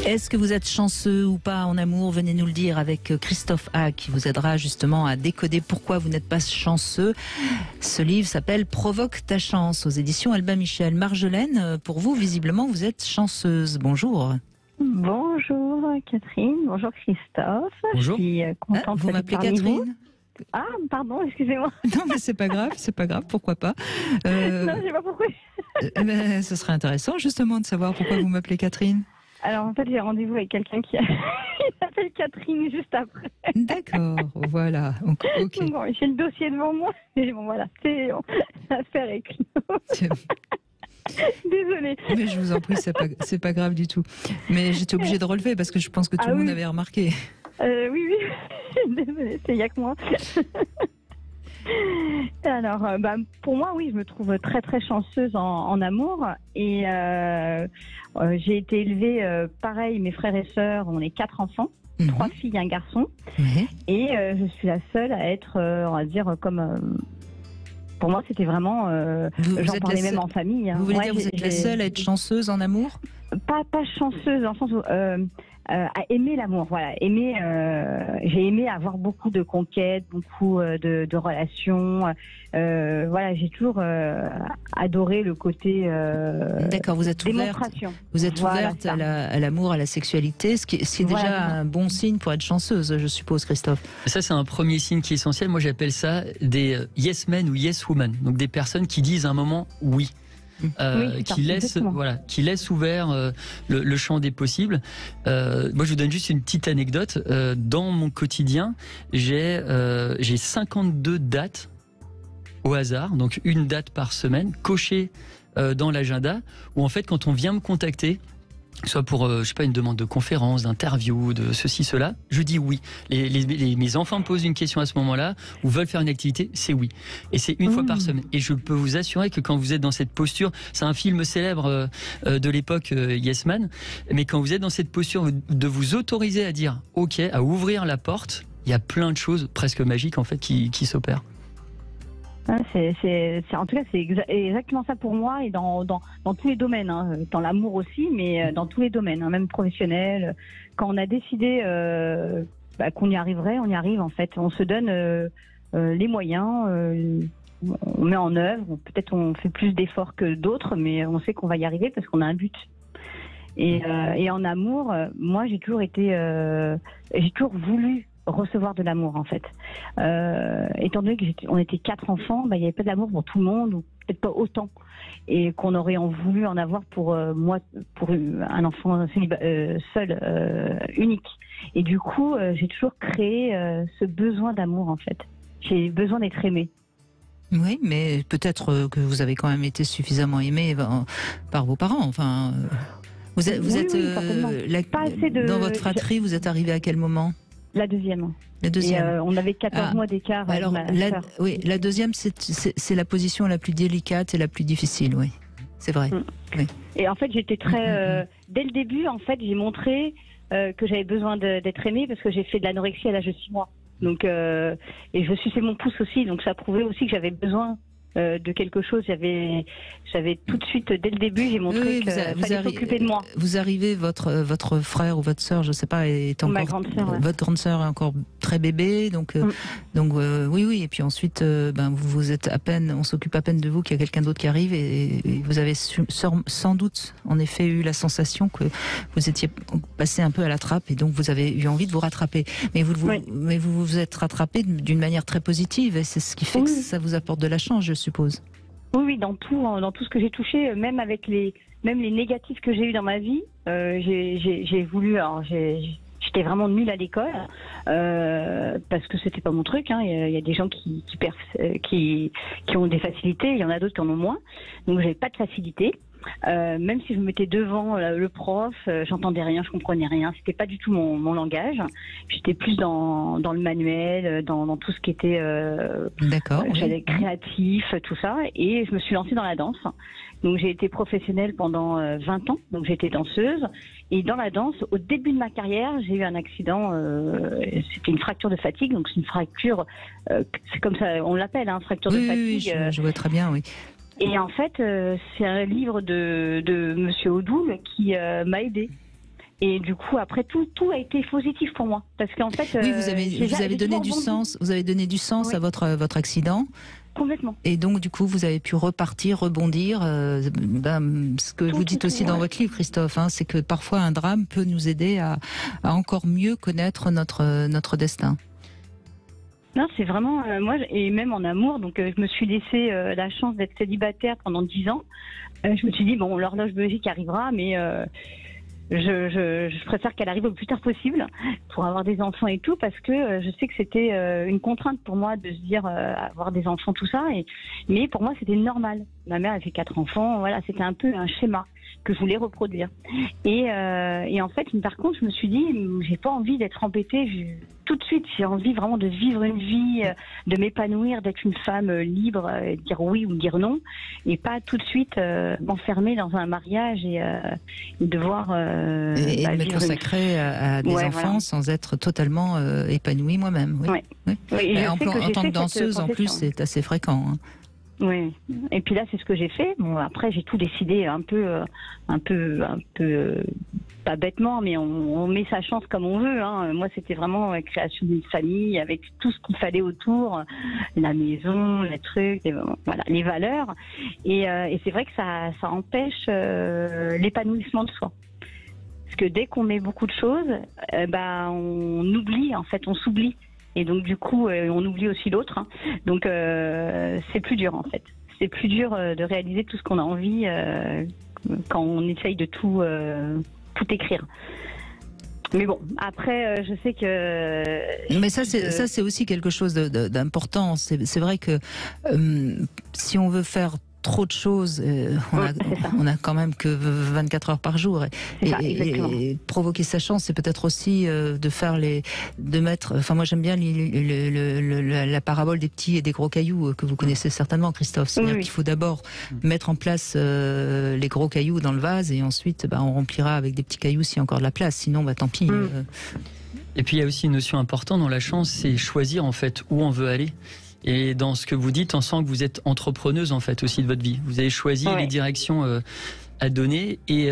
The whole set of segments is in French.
Est-ce que vous êtes chanceux ou pas en amour? Venez nous le dire avec Christophe A qui vous aidera justement à décoder pourquoi vous n'êtes pas chanceux. Ce livre s'appelle Provoque ta chance aux éditions Albin Michel. Marjolaine, pour vous, visiblement, vous êtes chanceuse. Bonjour. Bonjour Catherine, bonjour Christophe. Bonjour. Je suis contente Vous d'être m'appelez parmi Catherine? vous. Ah, pardon, excusez-moi. Non, mais c'est pas grave, pourquoi pas. Non, je sais pas pourquoi. Mais ce serait intéressant justement de savoir pourquoi vous m'appelez Catherine. Alors en fait, j'ai rendez-vous avec quelqu'un qui s'appelle Catherine juste après. D'accord, voilà. Donc, ok. Donc, bon, j'ai le dossier devant moi. Et bon, voilà, c'est bon, l'affaire est close. Désolée. Mais je vous en prie, c'est pas grave du tout. Mais j'étais obligée de relever parce que je pense que tout le monde avait remarqué. Oui. Désolée, c'est il y a que moi. Alors, pour moi, oui, je me trouve très très chanceuse en amour. Et j'ai été élevée pareil, mes frères et sœurs, on est 4 enfants. 3 filles et un garçon. Et je suis la seule à être, on va dire, comme... pour moi, c'était vraiment... j'en parlais même en famille. Vous voulez dire que vous êtes la seule à être chanceuse en amour? Pas chanceuse, dans le sens où... à aimer l'amour, voilà. J'ai aimé avoir beaucoup de conquêtes, beaucoup de relations. Voilà, j'ai toujours adoré le côté D'accord, vous êtes démonstration. Vous êtes ouverte à l'amour, à la sexualité, ce qui est déjà un bon signe pour être chanceuse, je suppose, Christophe. Ça, c'est un premier signe qui est essentiel. Moi, j'appelle ça des yes men ou yes women. Donc des personnes qui disent à un moment oui. Qui laisse ouvert le champ des possibles. Moi, je vous donne juste une petite anecdote. Dans mon quotidien, j'ai 52 dates au hasard, donc une date par semaine, cochée dans l'agenda, où en fait, quand on vient me contacter, soit pour, je sais pas, une demande de conférence, d'interview, de ceci, cela, je dis oui. Mes enfants me posent une question à ce moment-là, ou veulent faire une activité, c'est oui. Et c'est une fois par semaine. Et je peux vous assurer que quand vous êtes dans cette posture, c'est un film célèbre de l'époque, Yes Man, mais quand vous êtes dans cette posture de vous autoriser à dire ok, à ouvrir la porte, il y a plein de choses presque magiques en fait qui s'opèrent. En tout cas, c'est exactement ça pour moi et dans tous les domaines, hein. Dans l'amour aussi, mais dans tous les domaines, hein, même professionnel. Quand on a décidé qu'on y arriverait, on y arrive en fait. On se donne les moyens, on met en œuvre. Peut-être on fait plus d'efforts que d'autres, mais on sait qu'on va y arriver parce qu'on a un but. Et en amour, moi j'ai toujours voulu recevoir de l'amour en fait. Étant donné qu'on était 4 enfants, il n'y avait pas d'amour pour tout le monde, ou peut-être pas autant, et qu'on aurait voulu en avoir pour moi, pour un enfant seul, unique. Et du coup, j'ai toujours créé ce besoin d'amour en fait. J'ai besoin d'être aimée. Oui, mais peut-être que vous avez quand même été suffisamment aimé par vos parents. Enfin, vous êtes dans votre fratrie, vous êtes arrivé à quel moment? La deuxième. Et on avait 14 mois d'écart. Alors, la deuxième, c'est la position la plus délicate et la plus difficile, oui. C'est vrai. Oui. Et en fait, j'étais très... dès le début, en fait, j'ai montré que j'avais besoin d'être aimée parce que j'ai fait de l'anorexie à l'âge de 6 mois. Donc, et je suçais mon pouce aussi, donc ça prouvait aussi que j'avais besoin de quelque chose. J'avais tout de suite, dès le début, j'ai montré qu'il fallait s'occuper de moi. Vous arrivez, votre frère ou votre sœur, je sais pas, est encore... Ma grande sœur, votre grande sœur est encore très bébé, donc oui. Et puis ensuite, vous êtes à peine, on s'occupe à peine de vous qu'il y a quelqu'un d'autre qui arrive, et vous avez sans doute, en effet, eu la sensation que vous étiez passé un peu à la trappe, et donc vous avez eu envie de vous rattraper. Mais vous vous êtes rattrapé d'une manière très positive, et c'est ce qui fait que ça vous apporte de la chance, je suppose. Oui, dans tout ce que j'ai touché, même avec les négatifs que j'ai eu dans ma vie, j'ai voulu. Alors, j'étais vraiment nulle à l'école parce que c'était pas mon truc. Hein. Il y a des gens qui ont des facilités, il y en a d'autres qui en ont moins. Donc, j'avais pas de facilité. Même si je me mettais devant le prof, j'entendais rien, je comprenais rien. C'était pas du tout mon langage. J'étais plus dans le manuel, dans tout ce qui était j'allais créatif, tout ça. Et je me suis lancée dans la danse. Donc j'ai été professionnelle pendant 20 ans. Donc j'étais danseuse. Et dans la danse, au début de ma carrière, j'ai eu un accident. C'était une fracture de fatigue. Donc c'est une fracture, c'est comme ça, on l'appelle, hein, fracture de fatigue. Oui, je vois très bien, oui. Et en fait, c'est un livre de Monsieur Odoul qui m'a aidée. Et du coup, après, tout a été positif pour moi. Parce qu'en fait, oui, vous avez donné du sens. Vous avez donné du sens oui. à votre accident. Complètement. Et donc, du coup, vous avez pu repartir, rebondir. Ce que vous dites aussi dans votre livre, Christophe, hein, c'est que parfois un drame peut nous aider à encore mieux connaître notre destin. Non, c'est vraiment moi, et même en amour. Donc, je me suis laissé la chance d'être célibataire pendant 10 ans. Je me suis dit bon, l'horloge biologique arrivera, mais je préfère qu'elle arrive le plus tard possible pour avoir des enfants et tout, parce que je sais que c'était une contrainte pour moi de se dire avoir des enfants, tout ça. Mais pour moi, c'était normal. Ma mère a fait 4 enfants, voilà, c'était un peu un schéma que je voulais reproduire. Et en fait, par contre, je me suis dit, j'ai pas envie d'être embêtée. Tout de suite, j'ai envie vraiment de vivre une vie, de m'épanouir, d'être une femme libre, dire oui ou dire non, et pas tout de suite m'enfermer dans un mariage et devoir et me consacrer à des enfants sans être totalement épanouie moi-même. Oui. Ouais. Oui. Oui, en tant que danseuse, en plus, c'est assez fréquent. Hein. Oui. Et puis là, c'est ce que j'ai fait. Bon, après, j'ai tout décidé un peu, pas bêtement, mais on met sa chance comme on veut. Hein. Moi, c'était vraiment la création d'une famille avec tout ce qu'il fallait autour, la maison, les trucs, voilà, les valeurs. Et c'est vrai que ça empêche l'épanouissement de soi. Parce que dès qu'on met beaucoup de choses, on oublie, en fait, on s'oublie. Et donc du coup, on oublie aussi l'autre. Hein. Donc c'est plus dur en fait. C'est plus dur de réaliser tout ce qu'on a envie quand on essaye de tout écrire. Mais bon, après, je sais que... Mais ça, c'est aussi quelque chose d'important. C'est vrai que si on veut faire trop de choses, on a quand même que 24 heures par jour et provoquer sa chance, c'est peut-être aussi de mettre. Enfin, moi j'aime bien la parabole des petits et des gros cailloux que vous connaissez certainement, Christophe. C'est-à-dire qu'il faut d'abord mettre en place les gros cailloux dans le vase et ensuite on remplira avec des petits cailloux s'il y a encore de la place. Sinon, tant pis. Et puis il y a aussi une notion importante dans la chance, c'est choisir en fait où on veut aller. Et dans ce que vous dites, on sent que vous êtes entrepreneuse en fait aussi de votre vie. Vous avez choisi les directions à donner. Et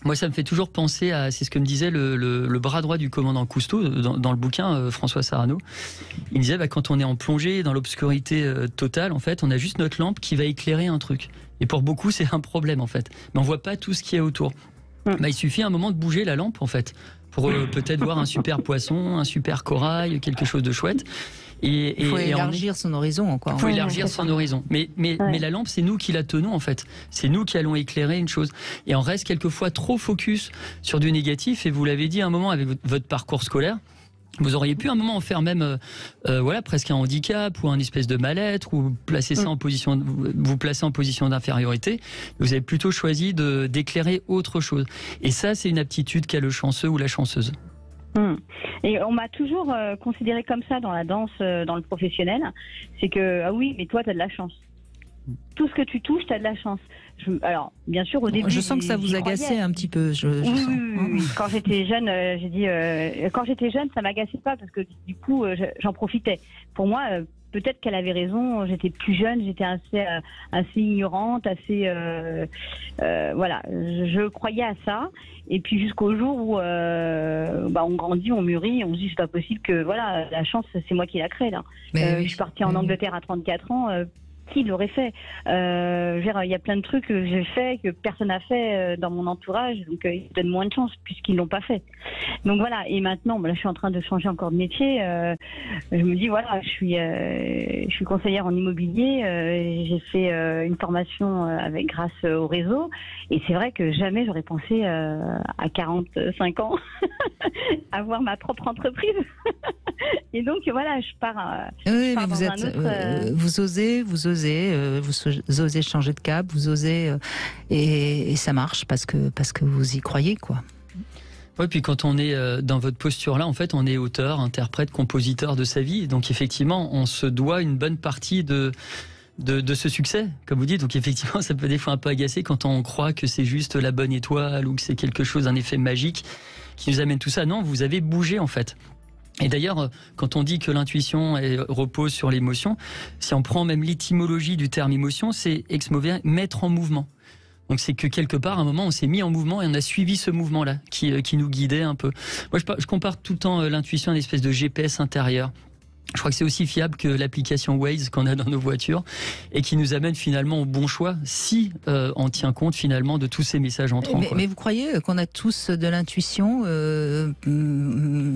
moi, ça me fait toujours penser à, c'est ce que me disait le bras droit du commandant Cousteau dans le bouquin, François Sarano. Il disait, quand on est en plongée dans l'obscurité totale, en fait, on a juste notre lampe qui va éclairer un truc. Et pour beaucoup, c'est un problème en fait. Mais on voit pas tout ce qui est autour. Il suffit un moment de bouger la lampe en fait, pour peut-être voir un super poisson, un super corail, quelque chose de chouette. Il faut élargir son horizon encore. Il faut élargir son horizon. Mais la lampe, c'est nous qui la tenons en fait. C'est nous qui allons éclairer une chose. Et on reste quelquefois trop focus sur du négatif. Et vous l'avez dit à un moment avec votre parcours scolaire. Vous auriez pu à un moment en faire même presque un handicap ou un espèce de mal-être ou placer ça vous placer en position d'infériorité. Vous avez plutôt choisi d'éclairer autre chose. Et ça, c'est une aptitude qu'a le chanceux ou la chanceuse. Et on m'a toujours considéré comme ça dans la danse, dans le professionnel. C'est que, ah oui, mais toi, t'as de la chance. Tout ce que tu touches, t'as de la chance. Alors, bien sûr, au début... Je sens que ça vous agaçait un petit peu. Oui. Quand j'étais jeune, quand j'étais jeune, ça m'agaçait pas parce que du coup, j'en profitais. Pour moi... peut-être qu'elle avait raison, j'étais plus jeune, j'étais assez ignorante, voilà, je croyais à ça. Et puis jusqu'au jour où on grandit, on mûrit, on se dit c'est pas possible que voilà, la chance c'est moi qui la crée là. Je suis partie en Angleterre à 34 ans. Qui l'aurait fait? Il y a plein de trucs que j'ai fait que personne n'a fait dans mon entourage, donc ils donnent moins de chance puisqu'ils l'ont pas fait. Donc voilà. Et maintenant, là, je suis en train de changer encore de métier. Je me dis voilà, je suis conseillère en immobilier. J'ai fait une formation grâce au réseau. Et c'est vrai que jamais j'aurais pensé à 45 ans avoir ma propre entreprise. Et donc voilà, je pars. Oui, mais vous osez. Vous osez changer de cap, vous osez et ça marche parce que vous y croyez quoi. Oui, puis quand on est dans votre posture-là, en fait, on est auteur, interprète, compositeur de sa vie. Donc effectivement, on se doit une bonne partie de ce succès, comme vous dites. Donc effectivement, ça peut des fois un peu agacer quand on croit que c'est juste la bonne étoile ou que c'est quelque chose, un effet magique qui nous amène tout ça. Non, vous avez bougé en fait. Et d'ailleurs, quand on dit que l'intuition repose sur l'émotion, si on prend même l'étymologie du terme émotion, c'est ex mover, mettre en mouvement. Donc c'est que quelque part, à un moment, on s'est mis en mouvement et on a suivi ce mouvement-là qui nous guidait un peu. Moi, je compare tout le temps l'intuition à une espèce de GPS intérieur. Je crois que c'est aussi fiable que l'application Waze qu'on a dans nos voitures et qui nous amène finalement au bon choix si on tient compte finalement de tous ces messages entrants. Mais vous croyez qu'on a tous de l'intuition,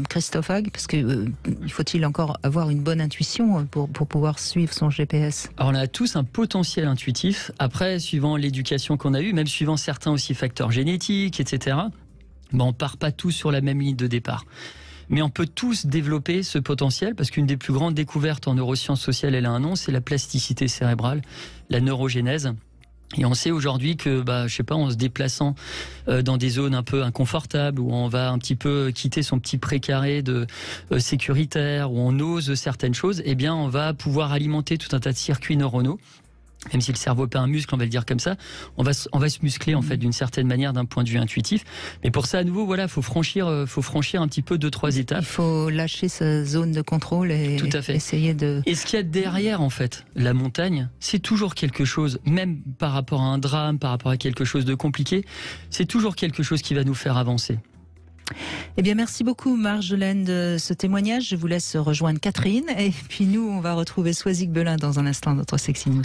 Christophe Hague? Parce que faut-il encore avoir une bonne intuition pour pouvoir suivre son GPS? Alors on a tous un potentiel intuitif. Après, suivant l'éducation qu'on a eue, même suivant certains aussi facteurs génétiques, etc., on part pas tous sur la même ligne de départ. Mais on peut tous développer ce potentiel parce qu'une des plus grandes découvertes en neurosciences sociales, elle a un nom, c'est la plasticité cérébrale, la neurogénèse. Et on sait aujourd'hui que, je sais pas, en se déplaçant dans des zones un peu inconfortables, où on va un petit peu quitter son petit précaré de sécuritaire, où on ose certaines choses, eh bien, on va pouvoir alimenter tout un tas de circuits neuronaux. Même si le cerveau n'est pas un muscle, on va le dire comme ça, on va se muscler en fait d'une certaine manière d'un point de vue intuitif. Mais pour ça, à nouveau, voilà, faut franchir un petit peu 2-3 étapes. Il faut lâcher sa zone de contrôle et tout à fait. Essayer de. Et ce qu'il y a derrière, en fait, la montagne, c'est toujours quelque chose, même par rapport à un drame, par rapport à quelque chose de compliqué, c'est toujours quelque chose qui va nous faire avancer. Eh bien, merci beaucoup Marjolaine de ce témoignage. Je vous laisse rejoindre Catherine et puis nous, on va retrouver Soisic Belin dans un instant, notre Sexy News.